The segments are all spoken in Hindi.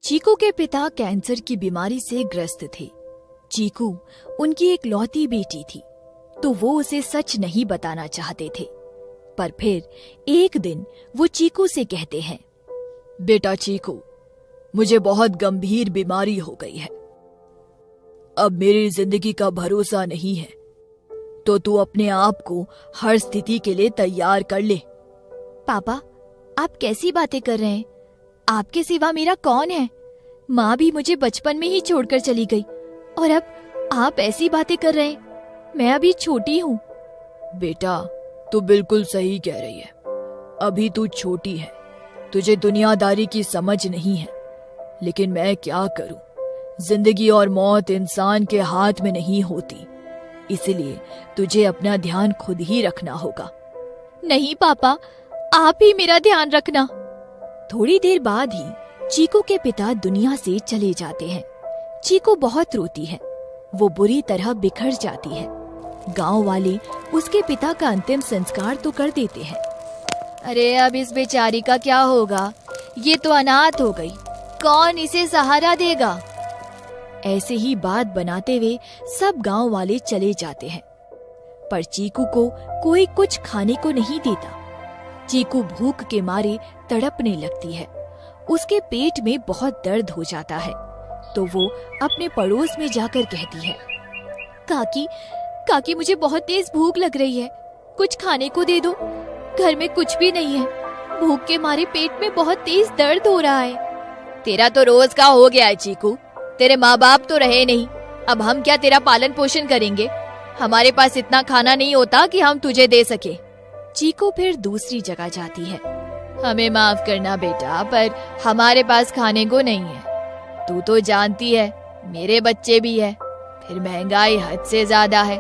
चीकू के पिता कैंसर की बीमारी से ग्रस्त थे। चीकू उनकी एक लौती बेटी थी, तो वो उसे सच नहीं बताना चाहते थे। पर फिर एक दिन वो चीकू से कहते हैं, बेटा चीकू, मुझे बहुत गंभीर बीमारी हो गई है। अब मेरी जिंदगी का भरोसा नहीं है, तो तू अपने आप को हर स्थिति के लिए तैयार कर ले। पापा, आप कैसी बातें कर रहे हैं? आपके सिवा मेरा कौन है? माँ भी मुझे बचपन में ही छोड़कर चली गई, और अब आप ऐसी बातें कर रहे हैं। मैं अभी छोटी हूँ। बेटा, तू बिल्कुल सही कह रही है। अभी तू छोटी है, तुझे दुनियादारी की समझ नहीं है। लेकिन मैं क्या करूं? जिंदगी और मौत इंसान के हाथ में नहीं होती, इसलिए तुझे अपना ध्यान खुद ही रखना होगा। नहीं पापा, आप ही मेरा ध्यान रखना। थोड़ी देर बाद ही चीकू के पिता दुनिया से चले जाते हैं। चीकू बहुत रोती है, वो बुरी तरह बिखर जाती है। गांव वाले उसके पिता का अंतिम संस्कार तो कर देते हैं। अरे अब इस बेचारी का क्या होगा? ये तो अनाथ हो गई, कौन इसे सहारा देगा? ऐसे ही बात बनाते हुए सब गांव वाले चले जाते हैं, पर चीकू को कोई कुछ खाने को नहीं देता। चीकू भूख के मारे तड़पने लगती है। उसके पेट में बहुत दर्द हो जाता है, तो वो अपने पड़ोस में जाकर कहती है, काकी, मुझे बहुत तेज भूख लग रही है, कुछ खाने को दे दो। घर में कुछ भी नहीं है, भूख के मारे पेट में बहुत तेज दर्द हो रहा है। तेरा तो रोज का हो गया है चीकू, तेरे माँ बाप तो रहे नहीं, अब हम क्या तेरा पालन पोषण करेंगे? हमारे पास इतना खाना नहीं होता कि हम तुझे दे सके। चीकू फिर दूसरी जगह जाती है। हमें माफ करना बेटा, पर हमारे पास खाने को नहीं है। तू तो जानती है मेरे बच्चे भी है, फिर महंगाई हद से ज्यादा है।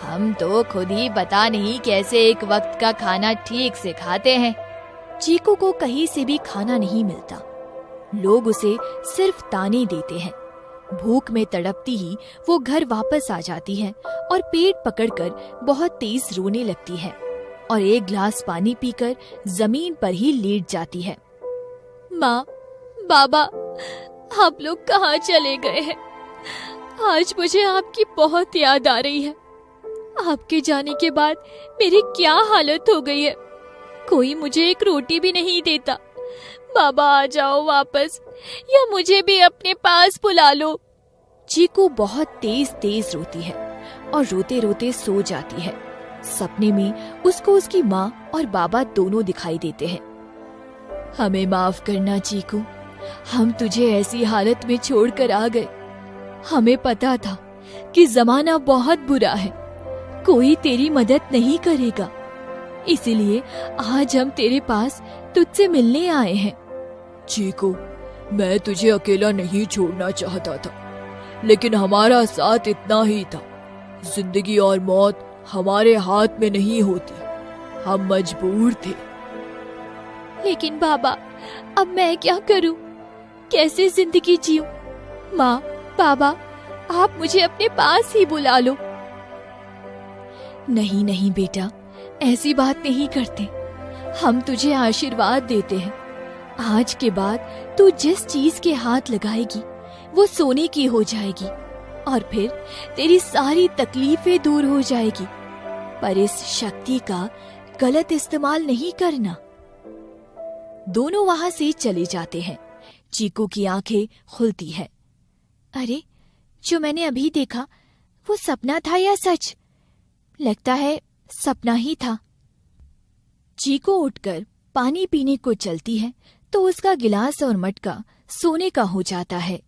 हम तो खुद ही पता नहीं कैसे एक वक्त का खाना ठीक से खाते हैं। चीकू को कहीं से भी खाना नहीं मिलता। लोग उसे सिर्फ ताने देते हैं। भूख में तड़पती ही वो घर वापस आ जाती है और पेट पकड़कर बहुत तेज रोने लगती है और एक गिलास पानी पीकर जमीन पर ही लेट जाती है। माँ, बाबा, आप लोग कहाँ चले गए हैं? आज मुझे आपकी बहुत याद आ रही है। आपके जाने के बाद मेरी क्या हालत हो गई है। कोई मुझे एक रोटी भी नहीं देता। बाबा आ जाओ वापस, या मुझे भी अपने पास बुला लो। चीकू बहुत तेज तेज रोती है और रोते रोते सो जाती है। सपने में उसको उसकी माँ और बाबा दोनों दिखाई देते हैं। हमें माफ करना चीकू, हम तुझे ऐसी हालत में छोड़कर आ गए। हमें पता था कि जमाना बहुत बुरा है, कोई तेरी मदद नहीं करेगा, इसीलिए आज हम तेरे पास तुझसे मिलने आए हैं। चीकू, मैं तुझे अकेला नहीं छोड़ना चाहता था, लेकिन हमारा साथ इतना ही था। जिंदगी और मौत हमारे हाथ में नहीं होती, हम मजबूर थे। लेकिन बाबा, अब मैं क्या करूं? कैसे जिंदगी जीऊं? माँ, बाबा, आप मुझे अपने पास ही बुला लो। नहीं नहीं बेटा, ऐसी बात नहीं करते। हम तुझे आशीर्वाद देते हैं। आज के बाद तू जिस चीज के हाथ लगाएगी वो सोने की हो जाएगी, और फिर तेरी सारी तकलीफें दूर हो जाएगी। पर इस शक्ति का गलत इस्तेमाल नहीं करना। दोनों वहां से चले जाते हैं। चीकू की आंखें खुलती है। अरे, जो मैंने अभी देखा वो सपना था या सच? लगता है सपना ही था। चीकू उठकर पानी पीने को चलती है तो उसका गिलास और मटका सोने का हो जाता है।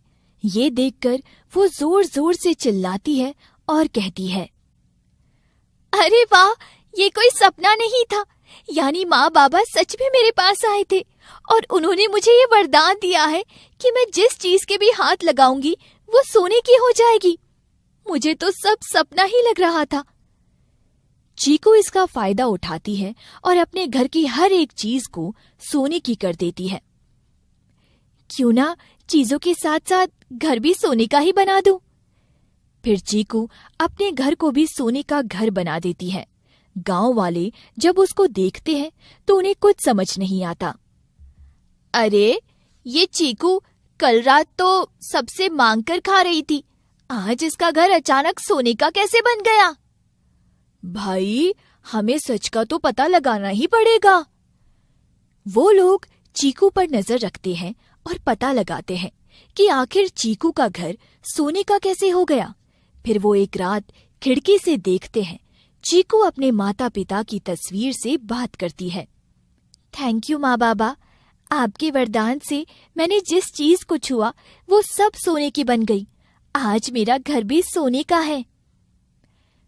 ये देखकर वो जोर जोर से चिल्लाती है और कहती है, अरे वाह, ये कोई सपना नहीं था। यानी माँ बाबा सच में मेरे पास आए थे और उन्होंने मुझे ये वरदान दिया है कि मैं जिस चीज के भी हाथ लगाऊंगी वो सोने की हो जाएगी। मुझे तो सब सपना ही लग रहा था। चीकू इसका फायदा उठाती है और अपने घर की हर एक चीज को सोने की कर देती है। क्यों ना चीजों के साथ साथ घर भी सोने का ही बना दूं? फिर चीकू अपने घर को भी सोने का घर बना देती है। गांव वाले जब उसको देखते हैं तो उन्हें कुछ समझ नहीं आता। अरे, ये चीकू कल रात तो सबसे मांग कर खा रही थी, आज इसका घर अचानक सोने का कैसे बन गया? भाई, हमें सच का तो पता लगाना ही पड़ेगा। वो लोग चीकू पर नजर रखते हैं और पता लगाते हैं कि आखिर चीकू का घर सोने का कैसे हो गया। फिर वो एक रात खिड़की से देखते हैं चीकू अपने माता पिता की तस्वीर से बात करती है। थैंक यू माँ बाबा, आपके वरदान से मैंने जिस चीज को छुआ वो सब सोने की बन गई। आज मेरा घर भी सोने का है।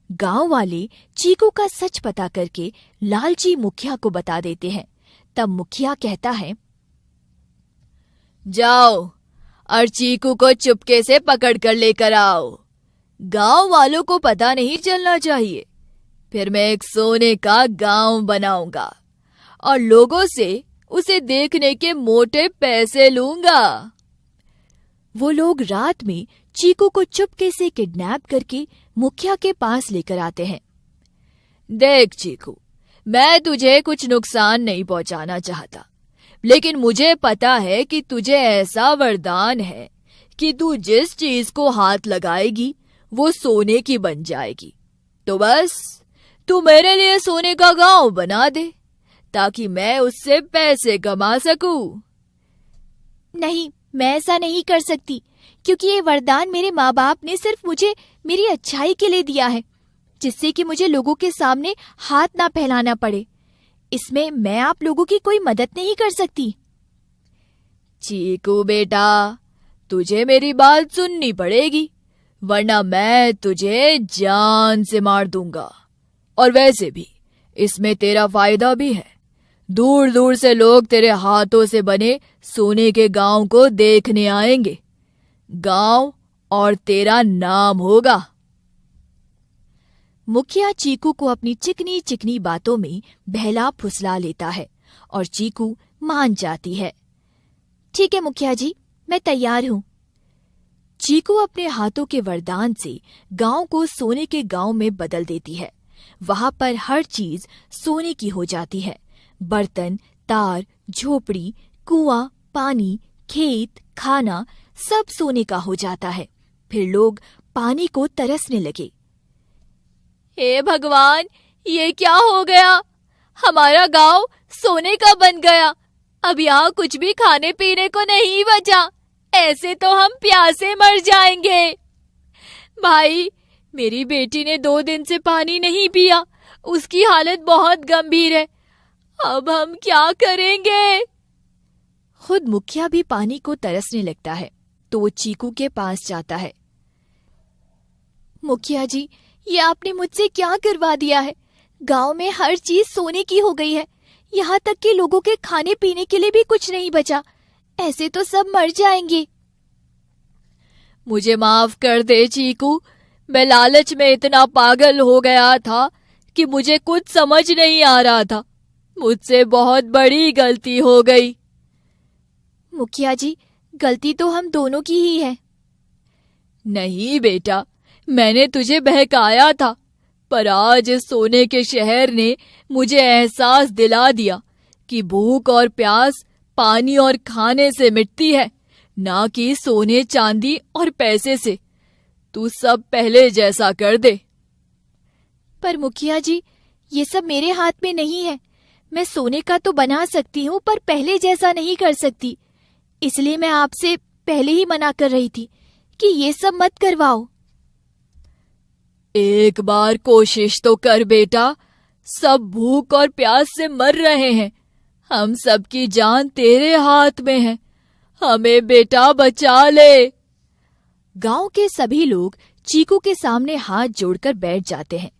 गांव वाले चीकू का सच पता करके लालची मुखिया को बता देते हैं। तब मुखिया कहता है, जाओ और चीकू को चुपके से पकड़ कर लेकर आओ। गांव वालों को पता नहीं चलना चाहिए। फिर मैं एक सोने का गांव बनाऊंगा और लोगों से उसे देखने के मोटे पैसे लूंगा। वो लोग रात में चीकू को चुपके से किडनैप करके मुखिया के पास लेकर आते हैं। देख चीकू, मैं तुझे कुछ नुकसान नहीं पहुंचाना चाहता, लेकिन मुझे पता है कि तुझे ऐसा वरदान है कि तू जिस चीज को हाथ लगाएगी वो सोने की बन जाएगी। तो बस तू मेरे लिए सोने का गांव बना दे ताकि मैं उससे पैसे कमा सकूं। नहीं, मैं ऐसा नहीं कर सकती, क्योंकि ये वरदान मेरे माँ बाप ने सिर्फ मुझे मेरी अच्छाई के लिए दिया है, जिससे कि मुझे लोगों के सामने हाथ ना फैलाना पड़े। इसमें मैं आप लोगों की कोई मदद नहीं कर सकती। चीकू बेटा, तुझे मेरी बात सुननी पड़ेगी, वरना मैं तुझे जान से मार दूंगा। और वैसे भी इसमें तेरा फायदा भी है। दूर दूर से लोग तेरे हाथों से बने सोने के गांव को देखने आएंगे। गांव और तेरा नाम होगा। मुखिया चीकू को अपनी चिकनी चिकनी बातों में बहला फुसला लेता है और चीकू मान जाती है। ठीक है मुखिया जी, मैं तैयार हूँ। चीकू अपने हाथों के वरदान से गांव को सोने के गांव में बदल देती है। वहां पर हर चीज सोने की हो जाती है। बर्तन, तार, झोपड़ी, कुआं, पानी, खेत, खाना सब सोने का हो जाता है। फिर लोग पानी को तरसने लगे। हे भगवान, ये क्या हो गया? हमारा गांव सोने का बन गया। अब यहाँ कुछ भी खाने पीने को नहीं बचा। ऐसे तो हम प्यासे मर जाएंगे। भाई, मेरी बेटी ने 2 दिन से पानी नहीं पिया। उसकी हालत बहुत गंभीर है। अब हम क्या करेंगे? खुद मुखिया भी पानी को तरसने लगता है, तो वो चीकू के पास जाता है। मुखिया जी, ये आपने मुझसे क्या करवा दिया है? गांव में हर चीज सोने की हो गई है। यहाँ तक कि लोगों के खाने पीने के लिए भी कुछ नहीं बचा। ऐसे तो सब मर जाएंगे। मुझे माफ कर दे चीकू, मैं लालच में इतना पागल हो गया था कि मुझे कुछ समझ नहीं आ रहा था। मुझसे बहुत बड़ी गलती हो गई। मुखिया जी, गलती तो हम दोनों की ही है। नहीं बेटा, मैंने तुझे बहकाया था, पर आज इस सोने के शहर ने मुझे एहसास दिला दिया कि भूख और प्यास पानी और खाने से मिटती है, ना कि सोने चांदी और पैसे से। तू सब पहले जैसा कर दे। पर मुखिया जी, ये सब मेरे हाथ में नहीं है। मैं सोने का तो बना सकती हूँ, पर पहले जैसा नहीं कर सकती। इसलिए मैं आपसे पहले ही मना कर रही थी कि ये सब मत करवाओ। एक बार कोशिश तो कर बेटा। सब भूख और प्यास से मर रहे हैं। हम सबकी जान तेरे हाथ में है। हमें बेटा बचा ले। गांव के सभी लोग चीकू के सामने हाथ जोड़कर बैठ जाते हैं।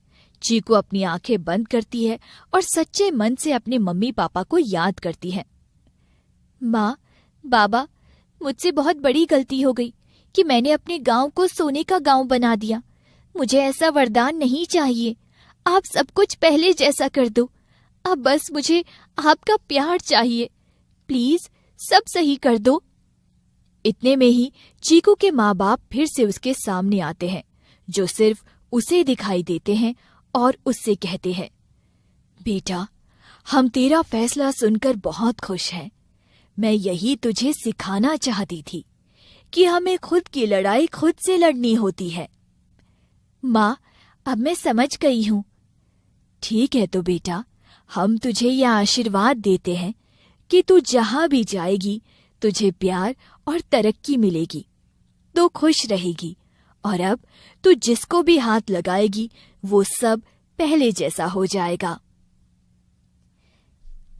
चीकू अपनी आंखें बंद करती है और सच्चे मन से अपने मम्मी पापा को याद करती है। माँ, बाबा, मुझसे बहुत बड़ी गलती हो गई कि मैंने अपने गांव को सोने का गांव बना दिया। मुझे ऐसा वरदान नहीं चाहिए। आप सब कुछ पहले जैसा कर दो। अब बस मुझे आपका प्यार चाहिए। प्लीज सब सही कर दो। इतने में ही चीकू के माँ बाप फिर से उसके सामने आते हैं, जो सिर्फ उसे दिखाई देते हैं और उससे कहते हैं, बेटा, हम तेरा फैसला सुनकर बहुत खुश हैं। मैं यही तुझे सिखाना चाहती थी कि हमें खुद की लड़ाई खुद से लड़नी होती है। माँ, अब मैं समझ गई हूँ। ठीक है तो बेटा, हम तुझे यह आशीर्वाद देते हैं कि तू जहाँ भी जाएगी तुझे प्यार और तरक्की मिलेगी, तो खुश रहेगी, और अब तू जिसको भी हाथ लगाएगी वो सब पहले जैसा हो जाएगा।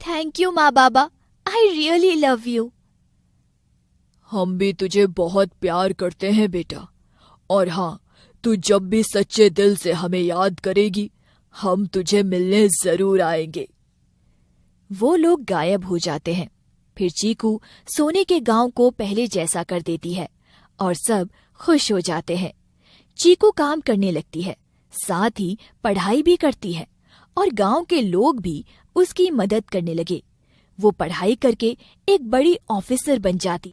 थैंक यू माँ बाबा, आई रियली लव यू। हम भी तुझे बहुत प्यार करते हैं बेटा, और हाँ, तू जब भी सच्चे दिल से हमें याद करेगी हम तुझे मिलने जरूर आएंगे। वो लोग गायब हो जाते हैं। फिर चीकू सोने के गांव को पहले जैसा कर देती है और सब खुश हो जाते हैं। चीकू काम करने लगती है, साथ ही पढ़ाई भी करती है, और गांव के लोग भी उसकी मदद करने लगे। वो पढ़ाई करके एक बड़ी ऑफिसर बन जाती।